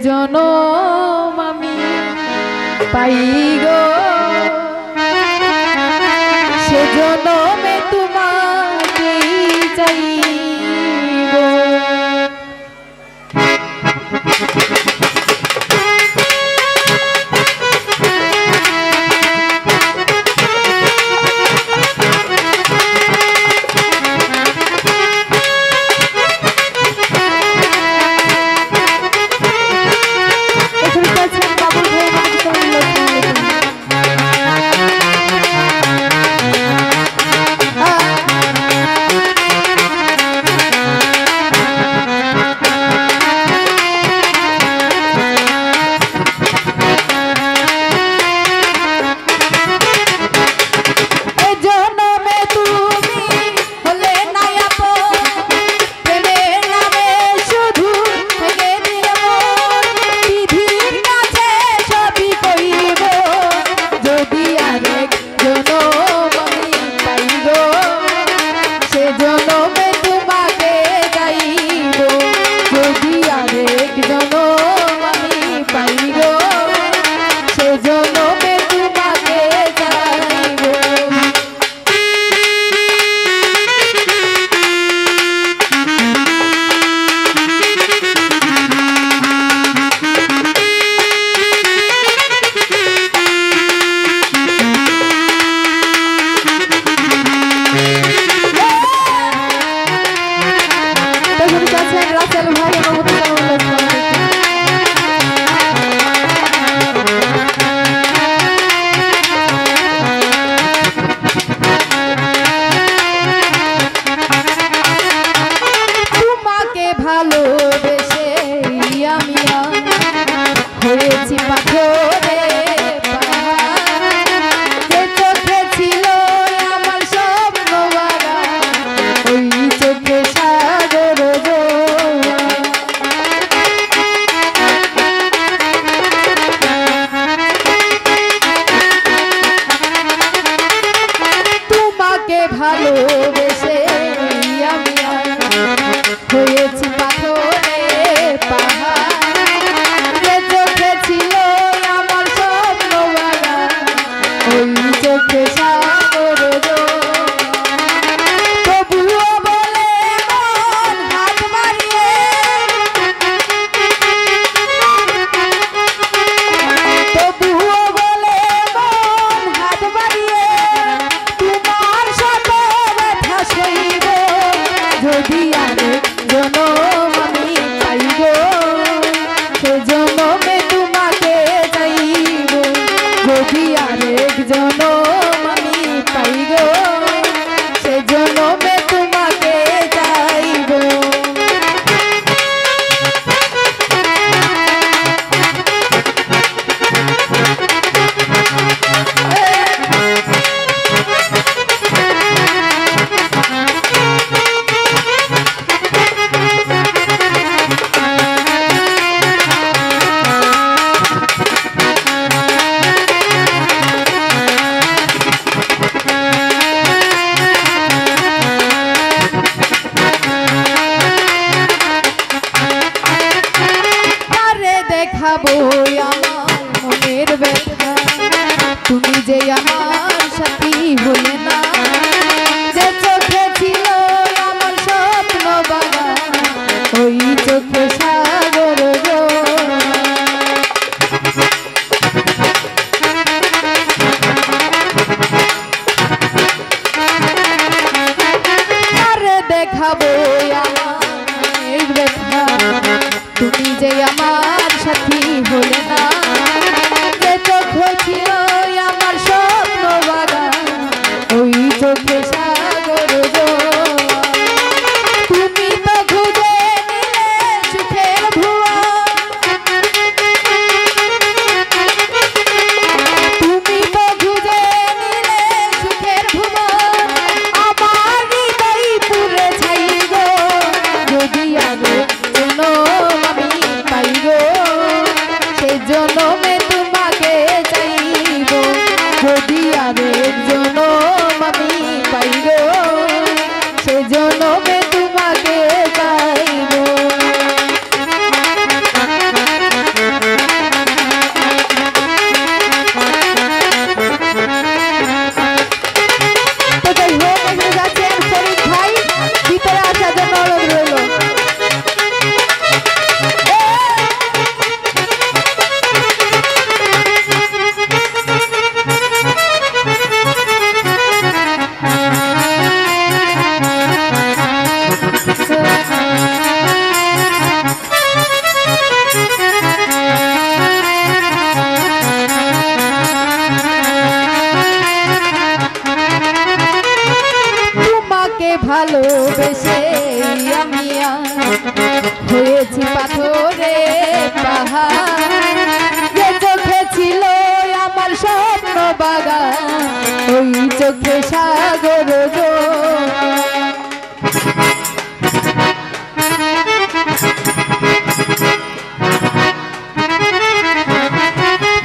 জনম আমি পাই গো, সে জনমে তোমাকেই চাইব। ভালোবেসে আমি হয়েছি পাথরে পাহাড়, যে চোখে ছিল আমার স্বপ্ন বাগান, ওই চোখে সাগর তবুও বলে মন হাত বাড়িয়ে, তবুও বলে মন হাত বাড়িয়ে যদি আরেক জনম আমি পাই গো, সে জনমে তোমাকে চাইব। যদি আরেক জনম আমি পাই গো, সে জনমে তোমাকে চাইব। দেখাবো আমার মনের ব্যথা, তুমি যে আমার সাথী হলে না, যে চোখে ছিল আমার স্বপ্ন বাগান, ওই চোখে সাগর দেখাবো আমার মনের ব্যথা, তুমি যে আমার সাথী হলে না, যে চোখে ছিল আমার স্বপ্ন বাগান, ওই চোখে সাগর তুমি তো খুঁজে নিলে সুখের ভুয়া, তুমি তো খুঁজে নিলে সুখের ভুয়া, আমার হৃদয় পুরে ছাই গো। যদি আরেক জনম আমি পাই গো, সে জনমে তোমাকে চাইব। যদি আরেক জনম আমি পাই গো, সে জনমে তোমাকে চাইব। ভালোবেসে আমি হয়েছি পাথরে পাহাড় যে চোখে ছিল আমার স্বপ্ন বাগান ওই চোখে সাগর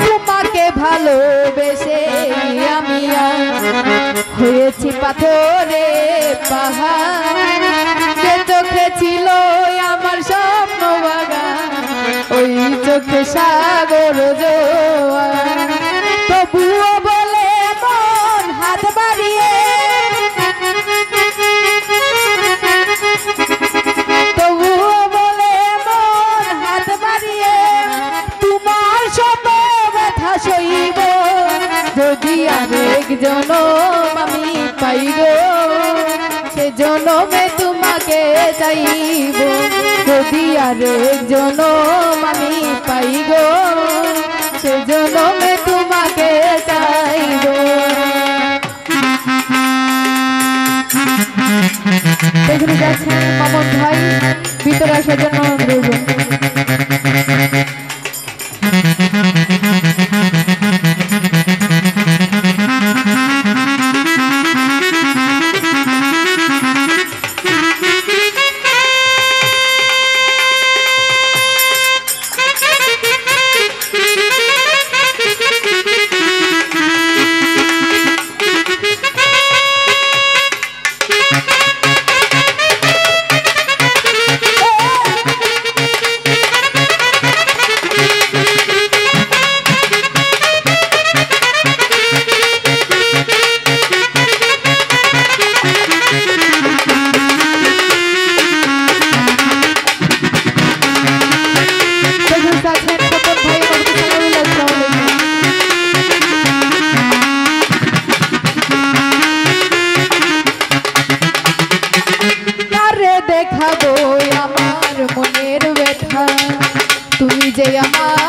তোমাকে ভালোবেসে আমি হয়েছি পাথরে পাহাড় যে চোখে ছিল আমার স্বপ্ন বাগান ওই চোখে সাগর জোয়ার তবুও বলে মন হাত বাড়িয়ে তবুও বলে মন হাত বাড়িয়ে তোমার শত ব্যথা সইব যদি আরেক জনম আমি পাই গো সে জনমে তোমাকে চাইব যদি আরেক জনম আমি পাই গো সে জনমে তোমাকে চাইব। এখানে যাচ্ছেন মামুন ভাই ভিতরে আসার জন্য অনুরোধ। দেখাবো আমার মনের ব্যথা তুমি যে আমার